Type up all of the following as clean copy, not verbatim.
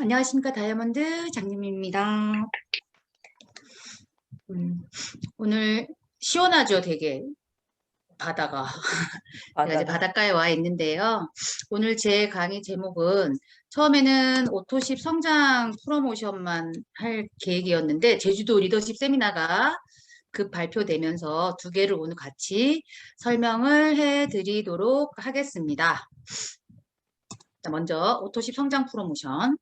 안녕하십니까. 다이아몬드 장님입니다. 오늘 시원하죠, 되게 바다가. 제가 이제 바다가. 바닷가에 와 있는데요. 오늘 제 강의 제목은 처음에는 오토십 성장 프로모션만 할 계획이었는데 제주도 리더십 세미나가 급 발표되면서 두 개를 오늘 같이 설명을 해드리도록 하겠습니다. 자, 먼저 오토십 성장 프로모션.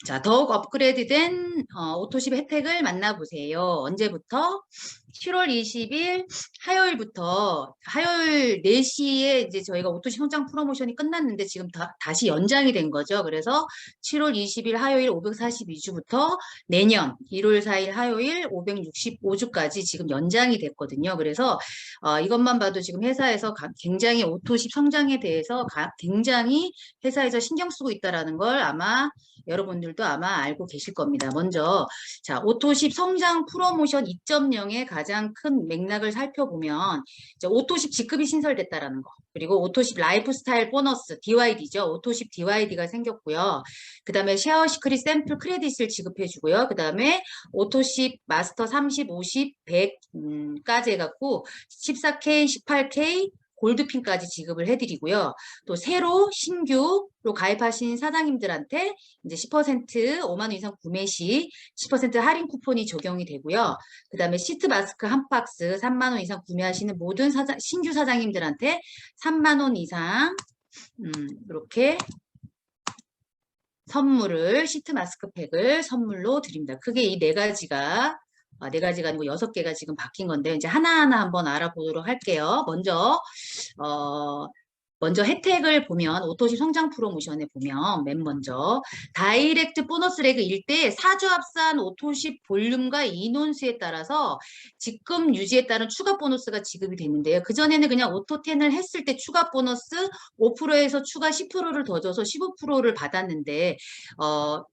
자, 더욱 업그레이드된 오토십 혜택을 만나보세요. 언제부터? 7월 20일 화요일부터 화요일 4시에 이제 저희가 오토십 성장 프로모션이 끝났는데 지금 다시 연장이 된 거죠. 그래서 7월 20일 화요일 542주부터 내년 1월 4일 화요일 565주까지 지금 연장이 됐거든요. 그래서 이것만 봐도 지금 회사에서 굉장히 오토십 성장에 대해서 굉장히 회사에서 신경 쓰고 있다라는 걸 아마 여러분들도 아마 알고 계실 겁니다. 먼저 자, 오토십 성장 프로모션 2.0의 가장 큰 맥락을 살펴보면 이제 오토십 직급이 신설됐다라는 거. 그리고 오토십 라이프스타일 보너스 DYD죠. 오토십 DYD가 생겼고요. 그다음에 쉐어 시크릿 샘플 크레딧을 지급해 주고요. 그다음에 오토십 마스터 30, 50, 100까지 해갖고 14K, 18K 골드핀까지 지급을 해드리고요. 또 새로 신규로 가입하신 사장님들한테 이제 10% 5만 원 이상 구매 시 10% 할인 쿠폰이 적용이 되고요. 그 다음에 시트 마스크 한 박스 3만 원 이상 구매하시는 모든 신규 사장님들한테 3만 원 이상 이렇게 선물을 시트 마스크팩을 선물로 드립니다. 크게 이 네 가지가 네 가지가 아니고 6개가 지금 바뀐 건데 이제 하나하나 한번 알아보도록 할게요. 먼저 혜택을 보면 오토십 성장 프로모션에 보면 맨 먼저 다이렉트 보너스 레그 1대 4주 합산 오토십 볼륨과 인원수에 따라서 직급 유지에 따른 추가 보너스가 지급이 되는데요. 그전에는 그냥 오토10을 했을 때 추가 보너스 5%에서 추가 10%를 더 줘서 15%를 받았는데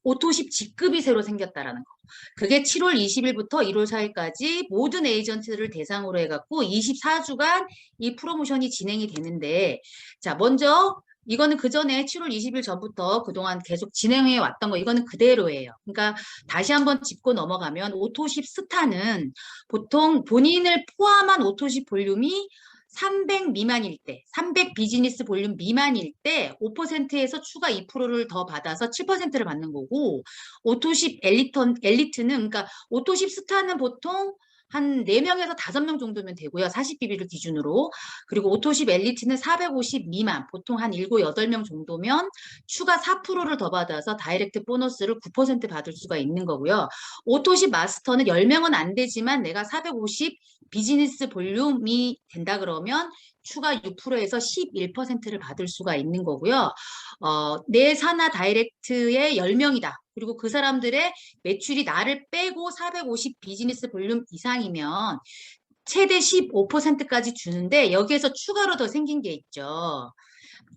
오토십 직급이 새로 생겼다라는 거. 그게 7월 20일부터 1월 4일까지 모든 에이전트를 대상으로 해갖고 24주간 이 프로모션이 진행이 되는데 자, 먼저 이거는 그 전에 7월 20일 전부터 그동안 계속 진행해 왔던 거 이거는 그대로예요. 그러니까 다시 한번 짚고 넘어가면 오토십 스타는 보통 본인을 포함한 오토십 볼륨이 300 미만일 때, 300 비즈니스 볼륨 미만일 때 5%에서 추가 2%를 더 받아서 7%를 받는 거고 오토십 엘리트는 그러니까 오토십 스타는 보통 한 4명에서 5명 정도면 되고요. 40BB를 기준으로. 그리고 오토십 엘리트는 450 미만, 보통 한 7, 8명 정도면 추가 4%를 더 받아서 다이렉트 보너스를 9% 받을 수가 있는 거고요. 오토십 마스터는 10명은 안 되지만 내가 450 비즈니스 볼륨이 된다 그러면 추가 6%에서 11%를 받을 수가 있는 거고요. 내 산하 다이렉트의 10명이다. 그리고 그 사람들의 매출이 나를 빼고 450 비즈니스 볼륨 이상이면 최대 15%까지 주는데 여기에서 추가로 더 생긴 게 있죠.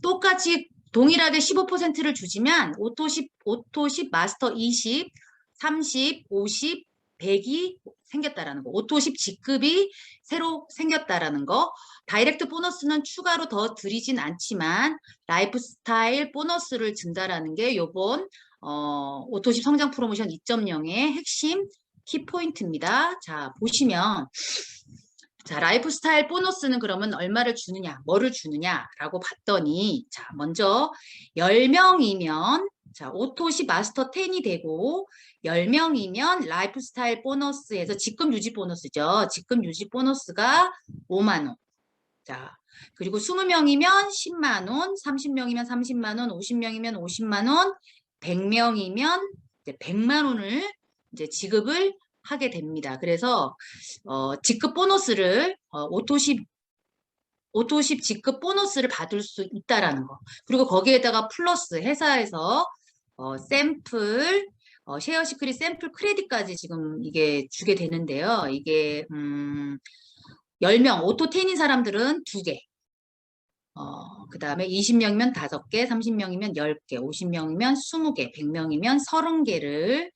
똑같이 동일하게 15%를 주지만 오토십 마스터 20, 30, 50, 100이 생겼다라는 거. 오토십 직급이 새로 생겼다라는 거. 다이렉트 보너스는 추가로 더 드리진 않지만 라이프스타일 보너스를 준다라는 게 요번 오토십 성장 프로모션 2.0의 핵심 키포인트입니다. 자, 보시면 자, 라이프스타일 보너스는 그러면 얼마를 주느냐, 뭐를 주느냐라고 봤더니 자, 먼저 10명이면 자, 오토십 마스터 10이 되고 10명이면 라이프스타일 보너스에서 직급 유지 보너스죠. 직급 유지 보너스가 5만 원. 자, 그리고 20명이면 10만 원, 30명이면 30만 원, 50명이면 50만 원, 100명이면 이제 100만 원을 이제 지급을 하게 됩니다. 그래서 직급 보너스를 오토십 직급 보너스를 받을 수 있다라는 거. 그리고 거기에다가 플러스 회사에서 샘플 쉐어 시크릿 샘플 크레딧까지 지금 이게 주게 되는데요. 이게 10명 오토10인 사람들은 2개. 그 다음에 20명이면 5개, 30명이면 10개, 50명이면 20개, 100명이면 30개를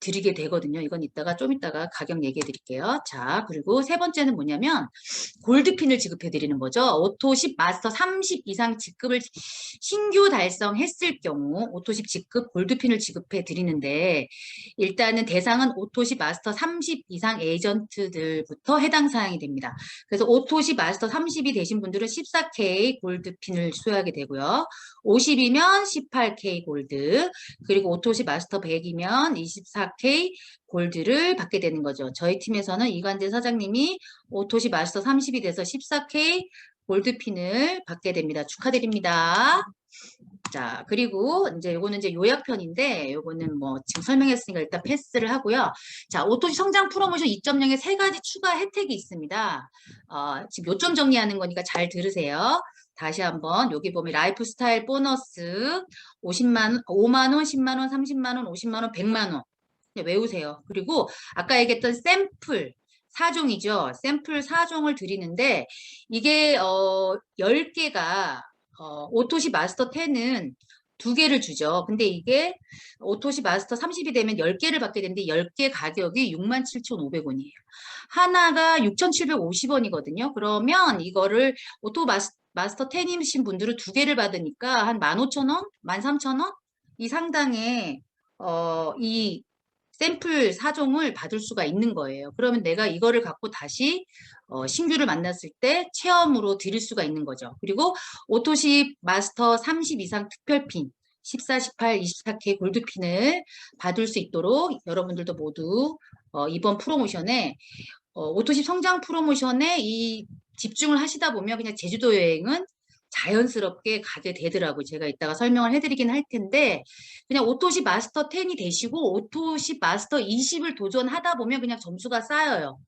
드리게 되거든요. 이건 이따가 좀 이따가 가격 얘기해 드릴게요. 자, 그리고 세 번째는 뭐냐면 골드핀을 지급해 드리는 거죠. 오토10 마스터 30 이상 직급을 신규 달성했을 경우 오토10 직급 골드핀을 지급해 드리는데 일단은 대상은 오토10 마스터 30 이상 에이전트들부터 해당 사항이 됩니다. 그래서 오토10 마스터 30이 되신 분들은 14K 골드핀을 수여하게 되고요. 50이면 18K 골드, 그리고 오토시 마스터 100이면 24K 골드를 받게 되는 거죠. 저희 팀에서는 이관재 사장님이 오토시 마스터 30이 돼서 14K 골드핀을 받게 됩니다. 축하드립니다. 자, 그리고 이제 요거는 이제 요약편인데 요거는 뭐 지금 설명했으니까 일단 패스를 하고요. 자, 오토시 성장 프로모션 2.0에 세 가지 추가 혜택이 있습니다. 지금 요점 정리하는 거니까 잘 들으세요. 다시 한번 여기 보면 라이프 스타일 보너스 5만 원, 10만 원, 30만 원, 50만 원, 100만 원. 외우세요. 그리고 아까 얘기했던 샘플 4종이죠. 샘플 4종을 드리는데 이게 10개가 오토시 마스터 10은 2개를 주죠. 근데 이게 오토시 마스터 30이 되면 10개를 받게 되는데 10개 가격이 67,500원이에요. 하나가 6,750원이거든요. 그러면 이거를 오토 마스터 10이신 분들은 2개를 받으니까 한 15,000원? 13,000원? 이 상당의 이 샘플 4종을 받을 수가 있는 거예요. 그러면 내가 이거를 갖고 다시 신규를 만났을 때 체험으로 드릴 수가 있는 거죠. 그리고 오토십 마스터 30 이상 특별핀 14, 18, 24K 골드핀을 받을 수 있도록 여러분들도 모두 이번 프로모션에 오토십 성장 프로모션에 이 집중을 하시다 보면 그냥 제주도 여행은 자연스럽게 가게 되더라고요. 제가 이따가 설명을 해드리긴 할 텐데 그냥 오토십 마스터 10이 되시고 오토십 마스터 20을 도전하다 보면 그냥 점수가 쌓여요.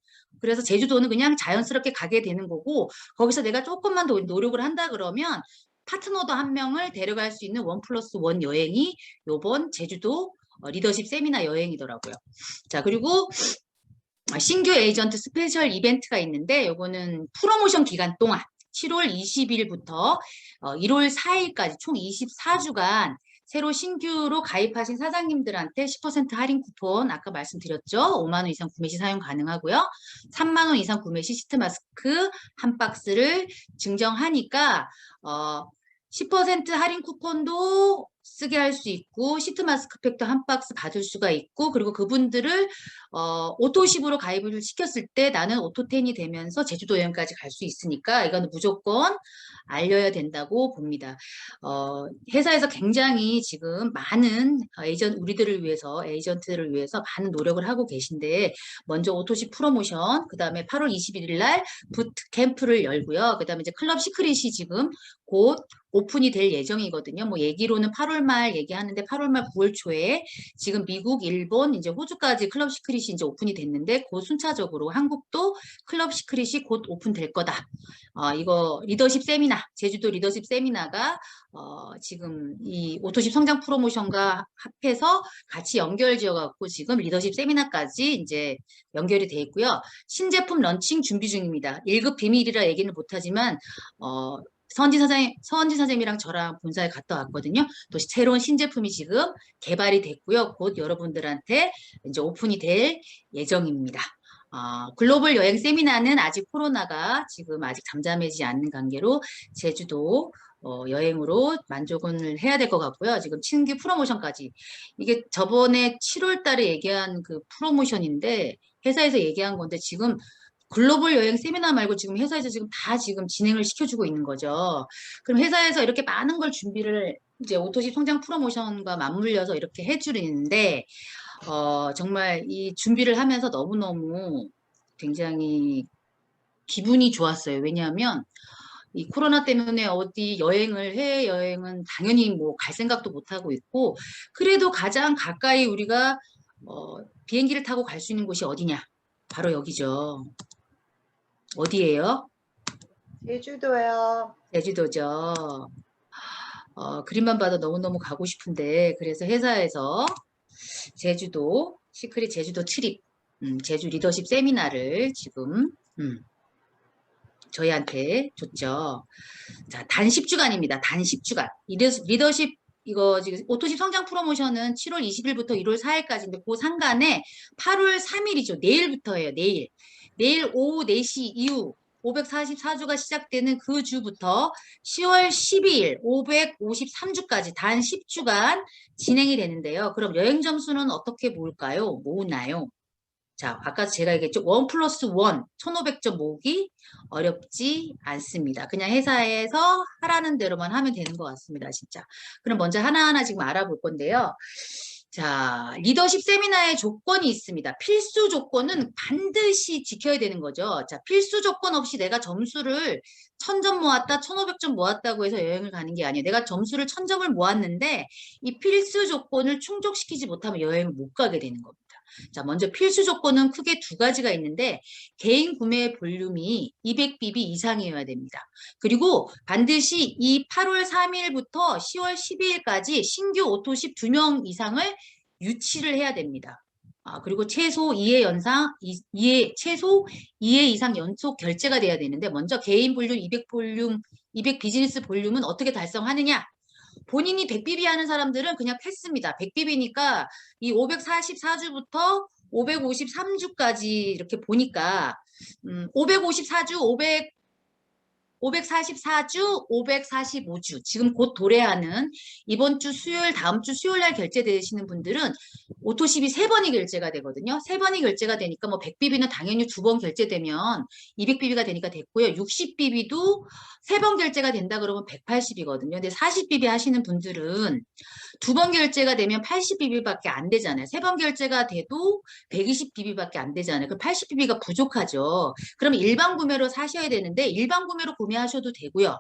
그래서 제주도는 그냥 자연스럽게 가게 되는 거고 거기서 내가 조금만 더 노력을 한다 그러면 파트너도 한 명을 데려갈 수 있는 1+1 여행이 요번 제주도 리더십 세미나 여행이더라고요. 자, 그리고 신규 에이전트 스페셜 이벤트가 있는데 요거는 프로모션 기간 동안 7월 20일부터 1월 4일까지 총 24주간 새로 신규로 가입하신 사장님들한테 10% 할인 쿠폰 아까 말씀드렸죠. 5만 원 이상 구매 시 사용 가능하고요. 3만 원 이상 구매 시 시트 마스크 한 박스를 증정하니까 10% 할인 쿠폰도 쓰게 할 수 있고 시트 마스크팩도 한 박스 받을 수가 있고 그리고 그분들을 오토십으로 가입을 시켰을 때 나는 오토텐이 되면서 제주도 여행까지 갈 수 있으니까 이거는 무조건 알려야 된다고 봅니다. 회사에서 굉장히 지금 많은 우리들을 위해서 에이전트를 위해서 많은 노력을 하고 계신데 먼저 오토십 프로모션 그 다음에 8월 21일 날 부트 캠프를 열고요. 그 다음에 이제 클럽 시크릿이 지금 곧 오픈이 될 예정이거든요. 뭐 얘기로는 8월 말 얘기하는데 8월 말 9월 초에 지금 미국, 일본, 이제 호주까지 클럽 시크릿이 이제 오픈이 됐는데 곧 순차적으로 한국도 클럽 시크릿이 곧 오픈될 거다. 이거 리더십 세미나, 제주도 리더십 세미나가 지금 이 오토십 성장 프로모션과 합해서 같이 연결지어 갖고 지금 리더십 세미나까지 이제 연결이 돼 있고요. 신제품 런칭 준비 중입니다. 1급 비밀이라 얘기는 못하지만 서은지 사장님이랑 저랑 본사에 갔다 왔거든요. 또 새로운 신제품이 지금 개발이 됐고요. 곧 여러분들한테 이제 오픈이 될 예정입니다. 글로벌 여행 세미나는 아직 코로나가 지금 아직 잠잠해지지 않는 관계로 제주도 여행으로 만족을 해야 될 것 같고요. 지금 신규 프로모션까지. 이게 저번에 7월 달에 얘기한 그 프로모션인데 회사에서 얘기한 건데 지금 글로벌 여행 세미나 말고 지금 회사에서 지금 다 지금 진행을 시켜주고 있는 거죠. 그럼 회사에서 이렇게 많은 걸 준비를 이제 오토십 성장 프로모션과 맞물려서 이렇게 해주는데 정말 이 준비를 하면서 너무너무 굉장히 기분이 좋았어요. 왜냐하면 이 코로나 때문에 어디 여행을, 해외여행은 당연히 뭐 갈 생각도 못 하고 있고, 그래도 가장 가까이 우리가, 비행기를 타고 갈 수 있는 곳이 어디냐? 바로 여기죠. 어디예요? 제주도요. 제주도죠. 그림만 봐도 너무너무 가고 싶은데, 그래서 회사에서 제주도, 시크릿 제주도 트립, 제주 리더십 세미나를 지금, 저희한테 줬죠. 자, 단 10주간입니다. 단 10주간. 리더십 이거 지금 오토십 성장 프로모션은 7월 20일부터 1월 4일까지인데 그 상간에 8월 3일이죠. 내일부터예요. 내일. 내일 오후 4시 이후 544주가 시작되는 그 주부터 10월 12일 553주까지 단 10주간 진행이 되는데요. 그럼 여행 점수는 어떻게 모을까요? 모으나요? 자, 아까 제가 얘기했죠. 1 플러스 1, 1500점 모으기 어렵지 않습니다. 그냥 회사에서 하라는 대로만 하면 되는 것 같습니다. 진짜. 그럼 먼저 하나하나 지금 알아볼 건데요. 자, 리더십 세미나의 조건이 있습니다. 필수 조건은 반드시 지켜야 되는 거죠. 자, 필수 조건 없이 내가 점수를 1000점 모았다, 1500점 모았다고 해서 여행을 가는 게 아니에요. 내가 점수를 1000점을 모았는데 이 필수 조건을 충족시키지 못하면 여행을 못 가게 되는 겁니다. 자, 먼저 필수 조건은 크게 두 가지가 있는데 개인 구매 볼륨이 200BB 이상이어야 됩니다. 그리고 반드시 이 8월 3일부터 10월 12일까지 신규 오토십 2명 이상을 유치를 해야 됩니다. 그리고 최소 2회 최소 2회 이상 연속 결제가 돼야 되는데 먼저 개인 볼륨 200 볼륨 200 비즈니스 볼륨은 어떻게 달성하느냐? 본인이 100BB 하는 사람들은 그냥 패스입니다. 100BB니까 이 544주부터 553주까지 이렇게 보니까 554주, 544주, 545주 지금 곧 도래하는 이번 주 수요일, 다음 주 수요일 날 결제되시는 분들은 오토십이 3번이 결제가 되거든요. 3번이 결제가 되니까 뭐 100BB는 당연히 2번 결제되면 200BB가 되니까 됐고요. 60BB도 3번 결제가 된다 그러면 180이거든요. 근데 40BB 하시는 분들은 2번 결제가 되면 80BB밖에 안 되잖아요. 3번 결제가 돼도 120BB밖에 안 되잖아요. 그 80BB가 부족하죠. 그럼 일반 구매로 사셔야 되는데 일반 구매로 구매하셔도 되고요.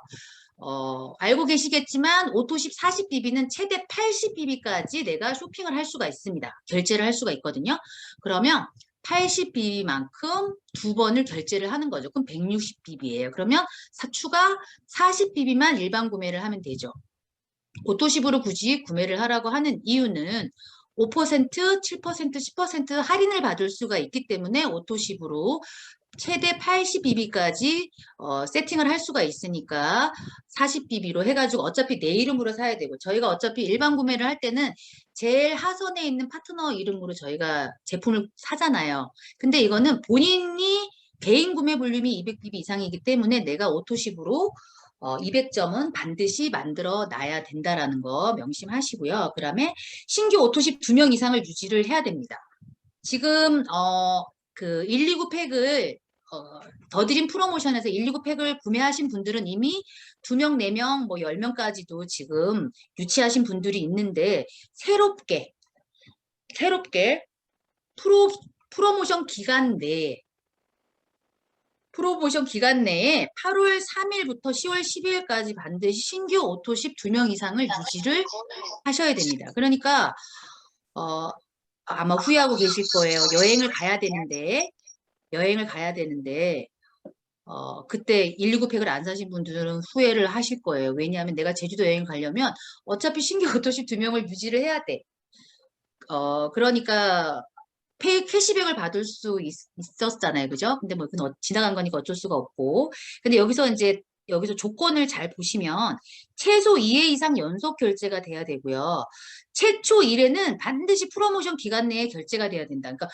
알고 계시겠지만 오토십 40BB는 최대 80BB까지 내가 쇼핑을 할 수가 있습니다. 결제를 할 수가 있거든요. 그러면 80BB만큼 2번을 결제를 하는 거죠. 그럼 160BB예요. 그러면 추가 40BB만 일반 구매를 하면 되죠. 오토십으로 굳이 구매를 하라고 하는 이유는 5%, 7%, 10% 할인을 받을 수가 있기 때문에 오토십으로 최대 80BB까지 세팅을 할 수가 있으니까 40BB로 해가지고 어차피 내 이름으로 사야 되고 저희가 어차피 일반 구매를 할 때는 제일 하선에 있는 파트너 이름으로 저희가 제품을 사잖아요. 근데 이거는 본인이 개인 구매 볼륨이 200BB 이상이기 때문에 내가 오토십으로 200점은 반드시 만들어 놔야 된다라는 거 명심하시고요. 그다음에 신규 오토십 2명 이상을 유지를 해야 됩니다. 지금 그 129 팩을 더 드림 프로모션에서 129 팩을 구매하신 분들은 이미 2명, 4명, 뭐 10명까지도 지금 유치하신 분들이 있는데 새롭게 프로모션 기간 내에 8월 3일부터 10월 12일까지 반드시 신규 오토십 2명 이상을 유지를 하셔야 됩니다. 그러니까 아마 후회하고 계실 거예요. 여행을 가야 되는데 그때 119 팩을 안 사신 분들은 후회를 하실 거예요. 왜냐하면 내가 제주도 여행 가려면 어차피 신규 오토십 2명을 유지를 해야 돼. 그러니까 캐시백을 받을 수 있었잖아요. 그죠? 근데 뭐 그건 지나간 거니까 어쩔 수가 없고. 근데 여기서 조건을 잘 보시면 최소 2회 이상 연속 결제가 돼야 되고요. 최초 1회는 반드시 프로모션 기간 내에 결제가 돼야 된다. 그러니까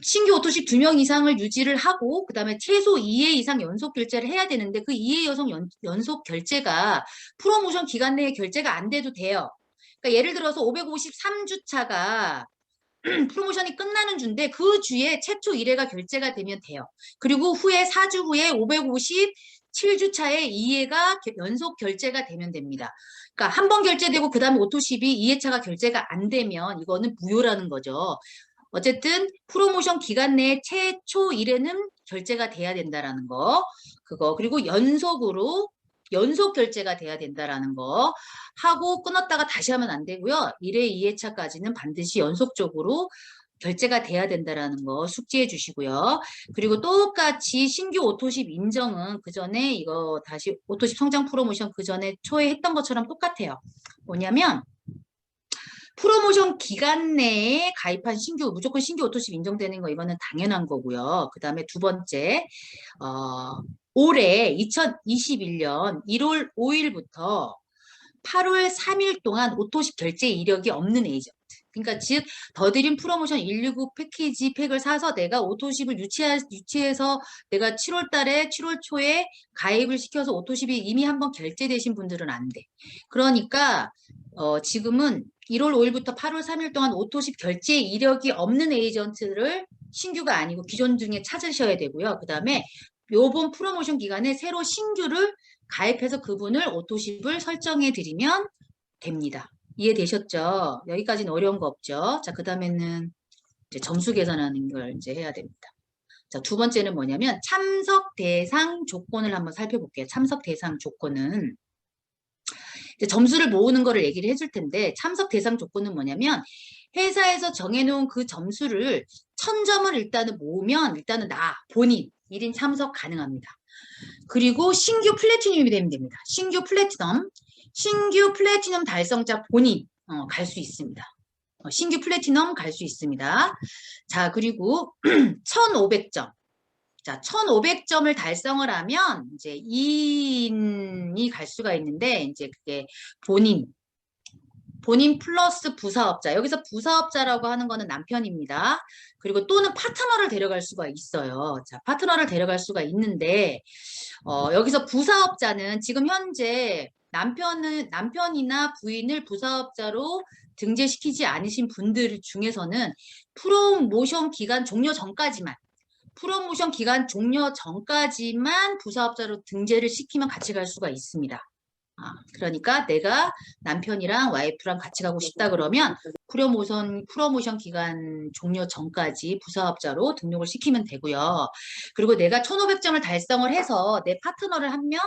신규 오토십 2명 이상을 유지를 하고 그다음에 최소 2회 이상 연속 결제를 해야 되는데 그 2회 연속 결제가 프로모션 기간 내에 결제가 안 돼도 돼요. 그러니까 예를 들어서 553주차가 프로모션이 끝나는 주인데 그 주에 최초 1회가 결제가 되면 돼요. 그리고 후에 4주 후에 557주차에 2회가 연속 결제가 되면 됩니다. 그러니까 한 번 결제되고 그 다음에 오토십이 2회차가 결제가 안 되면 이거는 무효라는 거죠. 어쨌든 프로모션 기간 내에 최초 1회는 결제가 돼야 된다라는 거. 그리고 연속 결제가 돼야 된다라는 거 하고 끊었다가 다시 하면 안 되고요. 1회, 2회차까지는 반드시 연속적으로 결제가 돼야 된다라는 거 숙지해 주시고요. 그리고 똑같이 신규 오토십 인정은 그 전에 이거 다시 오토십 성장 프로모션 그 전에 초에 했던 것처럼 똑같아요. 뭐냐면 프로모션 기간 내에 가입한 무조건 신규 오토십 인정되는 거 이거는 당연한 거고요. 그 다음에 두 번째, 올해 2021년 1월 5일부터 8월 3일 동안 오토식 결제 이력이 없는 에이전트. 그러니까 즉 더드림 프로모션 169 패키지 팩을 사서 내가 오토십을 유치해서 내가 7월 달에 7월 초에 가입을 시켜서 오토십이 이미 한번 결제되신 분들은 안 돼. 그러니까 지금은 1월 5일부터 8월 3일 동안 오토십 결제 이력이 없는 에이전트를 신규가 아니고 기존 중에 찾으셔야 되고요. 그 다음에 요번 프로모션 기간에 새로 신규를 가입해서 그분을 오토십을 설정해 드리면 됩니다. 이해되셨죠? 여기까지는 어려운 거 없죠? 자, 그 다음에는 이제 점수 계산하는 걸 이제 해야 됩니다. 자, 두 번째는 뭐냐면 참석 대상 조건을 한번 살펴볼게요. 참석 대상 조건은 이제 점수를 모으는 거를 얘기를 해줄 텐데 참석 대상 조건은 뭐냐면 회사에서 정해놓은 그 점수를 1000점을 일단은 모으면 일단은 나 본인 1인 참석 가능합니다. 그리고 신규 플래티넘이 되면 됩니다. 신규 플래티넘 달성자 본인 갈 수 있습니다. 신규 플래티넘 갈 수 있습니다. 자, 그리고 1500점. 자, 1500점을 달성을 하면 이제 2인이 갈 수가 있는데 이제 그게 본인 플러스 부사업자. 여기서 부사업자라고 하는 거는 남편입니다. 그리고 또는 파트너를 데려갈 수가 있어요. 자, 파트너를 데려갈 수가 있는데 여기서 부사업자는 지금 현재 남편이나 부인을 부사업자로 등재시키지 않으신 분들 중에서는 프로모션 기간 종료 전까지만 부사업자로 등재를 시키면 같이 갈 수가 있습니다. 그러니까 내가 남편이랑 와이프랑 같이 가고 싶다 그러면 프로모션 기간 종료 전까지 부사업자로 등록을 시키면 되고요. 그리고 내가 1500점을 달성을 해서 내 파트너를 한 명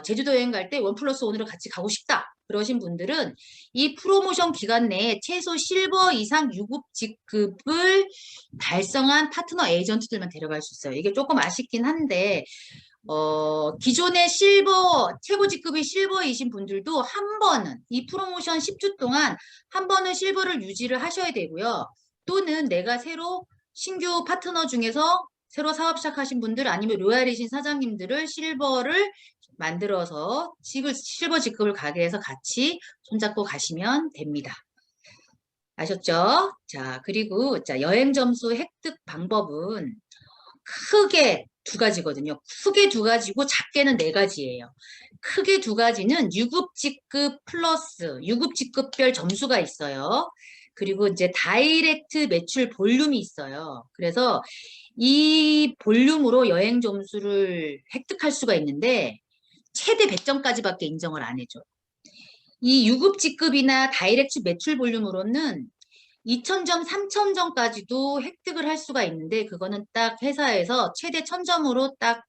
제주도 여행 갈 때 1+1으로 같이 가고 싶다. 그러신 분들은 이 프로모션 기간 내에 최소 실버 이상 유급 직급을 달성한 파트너 에이전트들만 데려갈 수 있어요. 이게 조금 아쉽긴 한데 기존의 최고 직급이 실버이신 분들도 한 번은, 이 프로모션 10주 동안 한 번은 실버를 유지를 하셔야 되고요. 또는 내가 새로 신규 파트너 중에서 새로 사업 시작하신 분들 아니면 로얄이신 사장님들을 실버를 만들어서 실버 직급을 가게 해서 같이 손잡고 가시면 됩니다. 아셨죠? 자, 그리고 여행 점수 획득 방법은 크게 두 가지거든요. 크게 두 가지고 작게는 네 가지예요. 크게 두 가지는 유급직급 플러스 유급직급별 점수가 있어요. 그리고 이제 다이렉트 매출 볼륨이 있어요. 그래서 이 볼륨으로 여행 점수를 획득할 수가 있는데 최대 100점까지밖에 인정을 안 해줘. 이 유급직급이나 다이렉트 매출 볼륨으로는 2000점, 3000점까지도 획득을 할 수가 있는데 그거는 딱 회사에서 최대 1000점으로 딱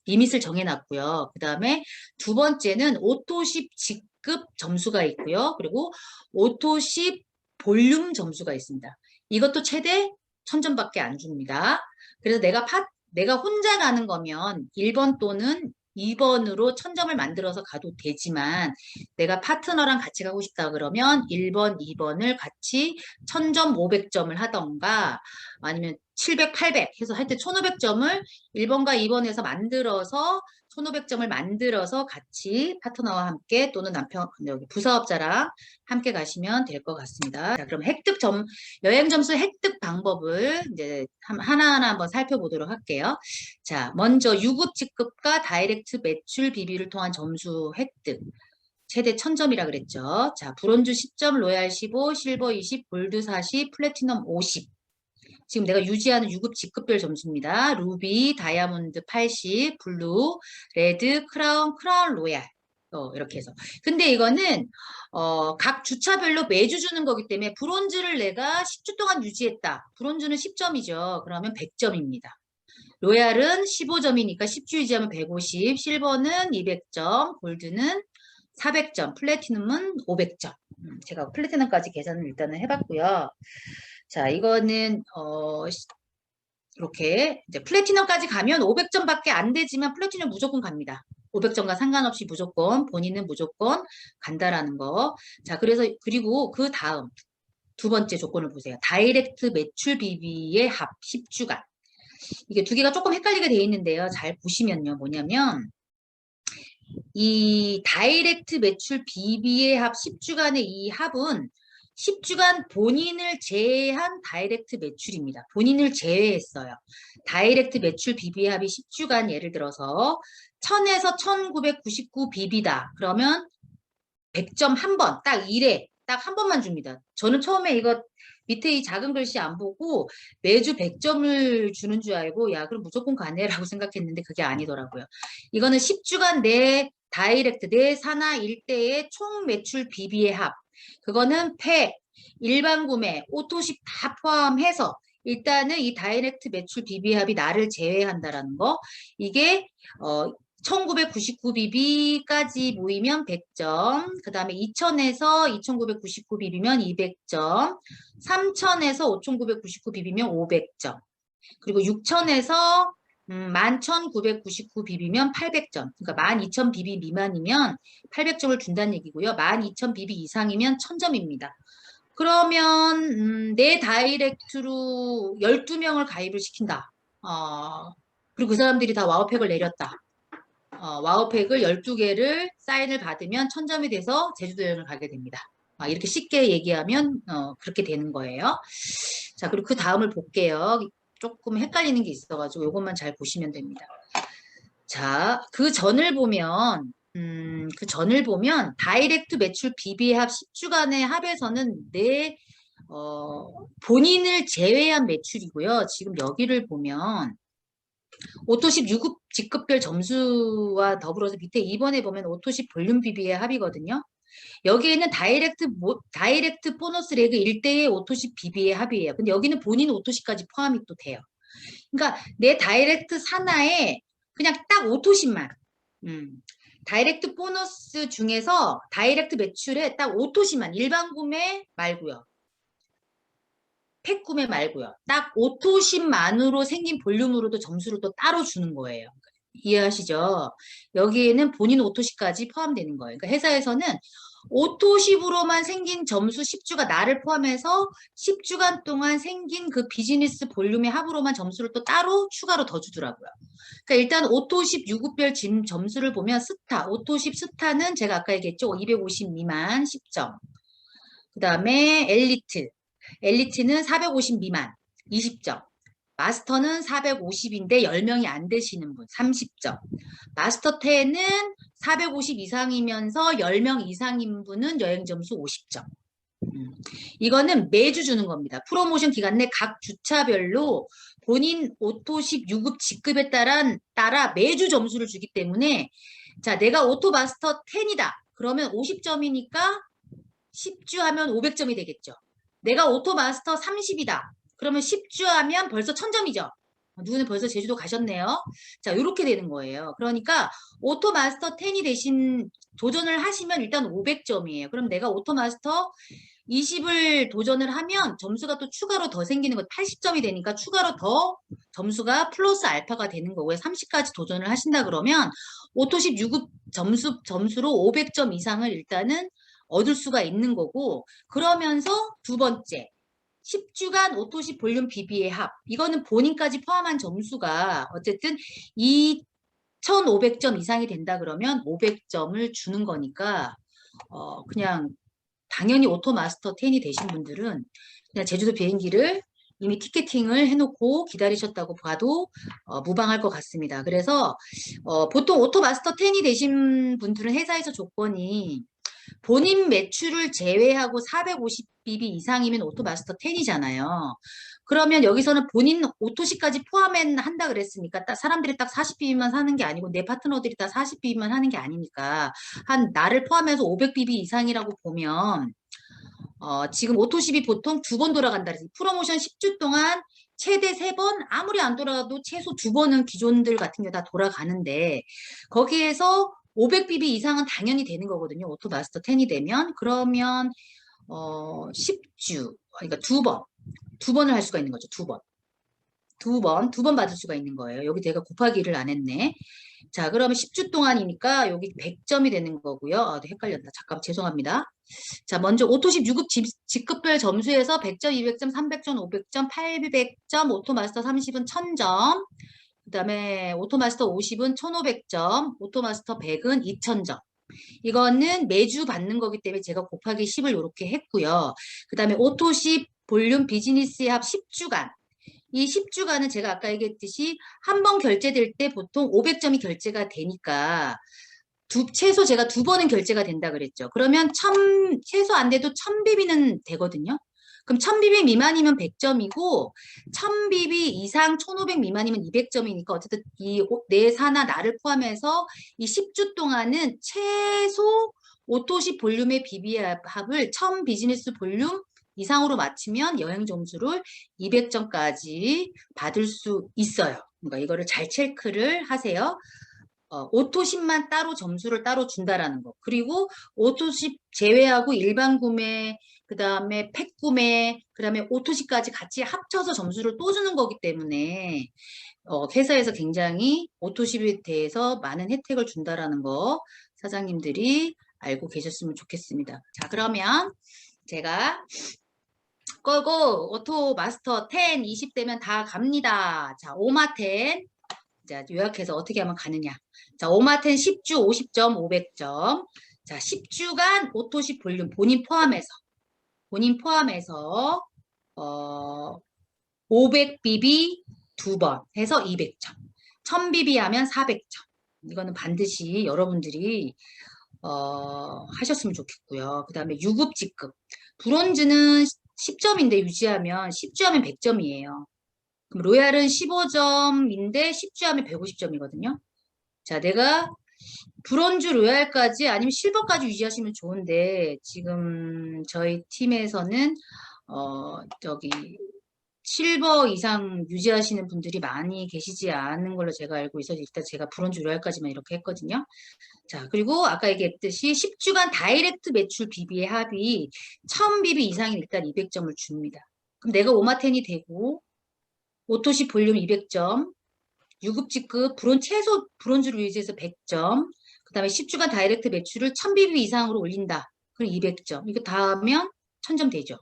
리밋을 정해놨고요. 그 다음에 두 번째는 오토십 직급 점수가 있고요. 그리고 오토십 볼륨 점수가 있습니다. 이것도 최대 1000점밖에 안 줍니다. 그래서 내가 혼자 가는 거면 1번 또는 2번으로 1000점을 만들어서 가도 되지만 내가 파트너랑 같이 가고 싶다 그러면 1번, 2번을 같이 1000점, 500점을 하던가 아니면 700, 800 해서 할 때 1500점을 1번과 2번에서 만들어서 1500점을 만들어서 같이 파트너와 함께 또는 여기 부사업자랑 함께 가시면 될 것 같습니다. 자, 그럼 여행 점수 획득 방법을 이제 하나하나 한번 살펴보도록 할게요. 자, 먼저 유급 직급과 다이렉트 매출 비비를 통한 점수 획득. 최대 1000점이라 그랬죠. 자, 브론즈 10점, 로얄 15, 실버 20, 골드 40, 플래티넘 50. 지금 내가 유지하는 유급 직급별 점수입니다. 루비, 다이아몬드 80, 블루, 레드, 크라운, 로얄. 이렇게 해서. 근데 이거는 각 주차별로 매주 주는 거기 때문에 브론즈를 내가 10주 동안 유지했다. 브론즈는 10점이죠. 그러면 100점입니다. 로얄은 15점이니까 10주 유지하면 150, 실버는 200점, 골드는 400점, 플래티넘은 500점. 제가 플래티넘까지 계산을 일단은 해봤고요. 자, 이거는 이렇게 이제 플래티넘까지 가면 500점밖에 안 되지만 플래티넘 무조건 갑니다. 500점과 상관없이 본인은 무조건 간다라는 거. 자, 그리고 그 다음 두 번째 조건을 보세요. 다이렉트 매출 비비의 합 10주간. 이게 두 개가 조금 헷갈리게 돼 있는데요. 잘 보시면요. 뭐냐면 이 다이렉트 매출 비비의 합 10주간의 이 합은 10주간 본인을 제외한 다이렉트 매출입니다. 본인을 제외했어요. 다이렉트 매출 비비의 합이 10주간 예를 들어서 1000에서 1999 비비다. 그러면 100점 한 번, 딱 1회, 딱 한 번만 줍니다. 저는 처음에 이거 밑에 이 작은 글씨 안 보고 매주 100점을 주는 줄 알고 야 그럼 무조건 가네라고 생각했는데 그게 아니더라고요. 이거는 10주간 내 다이렉트 내 산하 일대의 총 매출 비비의 합. 그거는 팩, 일반 구매, 오토십 다 포함해서 일단은 이 다이렉트 매출 비비의 합이 나를 제외한다라는 거. 이게 1999BB까지 모이면 100점, 그 다음에 2000에서 2999BB면 200점, 3000에서 5999BB면 500점, 그리고 6000에서 11999BB면 800점, 그러니까 12000BB 미만이면 800점을 준다는 얘기고요. 12000BB 이상이면 1000점입니다. 그러면 내 다이렉트로 12명을 가입을 시킨다. 그리고 그 사람들이 다 와우팩을 내렸다. 와우팩을 12개를 사인을 받으면 1000점이 돼서 제주도 여행을 가게 됩니다. 이렇게 쉽게 얘기하면 그렇게 되는 거예요. 자, 그리고 그 다음을 볼게요. 조금 헷갈리는 게 있어가지고 이것만 잘 보시면 됩니다. 자, 그 전을 보면 다이렉트 매출 비비합 10주간의 합에서는 내 본인을 제외한 매출이고요. 지금 여기를 보면 오토십 유급 직급별 점수와 더불어서 밑에 2번에 보면 오토십 볼륨 비비의 합이거든요. 여기에는 다이렉트 보너스 레그 1대의 오토십 비비의 합이에요. 근데 여기는 본인 오토십까지 포함이 또 돼요. 그러니까 내 다이렉트 산하에 그냥 딱 오토십만. 다이렉트 보너스 중에서 다이렉트 매출에 딱 오토십만. 일반 구매 말고요. 팩 구매 말고요. 딱 오토십만으로 생긴 볼륨으로도 점수를 또 따로 주는 거예요. 이해하시죠? 여기에는 본인 오토십까지 포함되는 거예요. 그러니까 회사에서는 오토십으로만 생긴 점수 10주가 나를 포함해서 10주간 동안 생긴 그 비즈니스 볼륨의 합으로만 점수를 또 따로 추가로 더 주더라고요. 그러니까 일단 오토십 유급별 점수를 보면 오토십 스타는 제가 아까 얘기했죠. 250 미만 10점. 그 다음에 엘리트는 450 미만 20점. 마스터는 450인데 10명이 안 되시는 분 30점. 마스터 10은 450 이상이면서 10명 이상인 분은 여행 점수 50점. 이거는 매주 주는 겁니다. 프로모션 기간 내 각 주차별로 본인 오토십 유급 직급에 따라 매주 점수를 주기 때문에 자, 내가 오토 마스터 10이다. 그러면 50점이니까 10주 하면 500점이 되겠죠. 내가 오토 마스터 30이다. 그러면 10주 하면 벌써 1000점이죠. 누구는 벌써 제주도 가셨네요. 자, 이렇게 되는 거예요. 그러니까 오토 마스터 10이 도전을 하시면 일단 500점이에요. 그럼 내가 오토 마스터 20을 도전을 하면 점수가 또 추가로 더 생기는 거 80점이 되니까 추가로 더 점수가 플러스 알파가 되는 거고요. 30까지 도전을 하신다 그러면 오토십 유급 점수로 500점 이상을 일단은 얻을 수가 있는 거고 그러면서 두 번째 10주간 오토십 볼륨 비비의 합 이거는 본인까지 포함한 점수가 어쨌든 2500점 이상이 된다 그러면 500점을 주는 거니까 그냥 당연히 오토 마스터 10이 되신 분들은 그냥 제주도 비행기를 이미 티켓팅을 해놓고 기다리셨다고 봐도 무방할 것 같습니다. 그래서 보통 오토 마스터 10이 되신 분들은 회사에서 조건이 본인 매출을 제외하고 450BB 이상이면 오토 마스터 10이잖아요. 그러면 여기서는 본인 오토시까지 포함한다 그랬으니까 사람들이 딱 40BB만 사는 게 아니고 내 파트너들이 다 40BB만 하는 게 아니니까 한 나를 포함해서 500BB 이상이라고 보면 지금 오토십이 보통 2번 돌아간다 그래서 프로모션 10주 동안 최대 3번 아무리 안 돌아가도 최소 2번은 기존들 같은 게 다 돌아가는데 거기에서 500BB 이상은 당연히 되는 거거든요. 오토 마스터 10이 되면 그러면 10주 그러니까 2번을 할 수가 있는 거죠. 2번 받을 수가 있는 거예요. 여기 내가 곱하기를 안 했네. 자, 그러면 10주 동안이니까 여기 100점이 되는 거고요. 헷갈렸다. 잠깐 죄송합니다. 자, 먼저 오토십 유급 직급별 점수에서 100점, 200점, 300점, 500점, 800점, 오토 마스터 30은 1000점. 그다음에 오토마스터 50은 1,500점, 오토마스터 100은 2,000점. 이거는 매주 받는 거기 때문에 제가 곱하기 10을 이렇게 했고요. 그다음에 오토10 볼륨 비즈니스 합 10주간. 이 10주간은 제가 아까 얘기했듯이 한 번 결제될 때 보통 500점이 결제가 되니까 최소 제가 2번은 결제가 된다 그랬죠. 그러면 최소 안 돼도 1000비비는 되거든요. 그럼 1000비비 미만이면 100점이고 1000비비 이상 1500 미만이면 200점이니까 어쨌든 이 내 사나 나를 포함해서 이 10주 동안은 최소 오토시 볼륨의 비비합을 1000 비즈니스 볼륨 이상으로 맞추면 여행 점수를 200점까지 받을 수 있어요. 그러니까 이거를 잘 체크를 하세요. 오토십만 따로 점수를 따로 준다라는 거. 그리고 오토십 제외하고 일반 구매, 그 다음에 팩 구매, 그 다음에 오토십까지 같이 합쳐서 점수를 또 주는 거기 때문에 회사에서 굉장히 오토십에 대해서 많은 혜택을 준다라는 거 사장님들이 알고 계셨으면 좋겠습니다. 자, 그러면 제가 거고 오토 마스터 10, 20 되면 다 갑니다. 자, 오마텐. 자, 요약해서 어떻게 하면 가느냐. 자, 오마텐 10주 50점, 500점. 자, 10주간 오토십 볼륨 본인 포함해서 500BB 2번 해서 200점. 1000BB 하면 400점. 이거는 반드시 여러분들이 하셨으면 좋겠고요. 그 다음에 유급 직급. 브론즈는 10점인데 유지하면 10주 하면 100점이에요. 그럼 로얄은 15점인데 10주 하면 150점이거든요. 자, 내가 브론즈 로얄까지 아니면 실버까지 유지하시면 좋은데 지금 저희 팀에서는 저기 실버 이상 유지하시는 분들이 많이 계시지 않은 걸로 제가 알고 있어서 일단 제가 브론즈 로얄까지만 이렇게 했거든요. 자, 그리고 아까 얘기했듯이 10주간 다이렉트 매출 비비의 합이 1000비비 이상이면 일단 200점을 줍니다. 그럼 내가 오마텐이 되고 오토시 볼륨 200점, 유급직급 최소 브론즈를 유지해서 100점, 그 다음에 10주간 다이렉트 매출을 1000BB 이상으로 올린다. 그럼 200점. 이거 다 하면 1000점 되죠.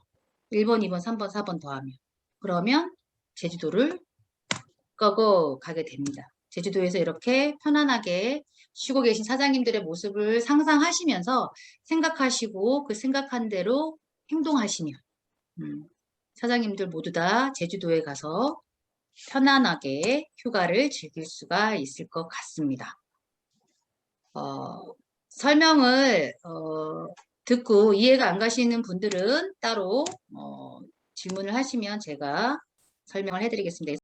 1번, 2번, 3번, 4번 더하면. 그러면 제주도를 끄고 가게 됩니다. 제주도에서 이렇게 편안하게 쉬고 계신 사장님들의 모습을 상상하시면서 생각하시고 그 생각한 대로 행동하시면 사장님들 모두 다 제주도에 가서 편안하게 휴가를 즐길 수가 있을 것 같습니다. 설명을 듣고 이해가 안 가시는 분들은 따로 질문을 하시면 제가 설명을 해드리겠습니다.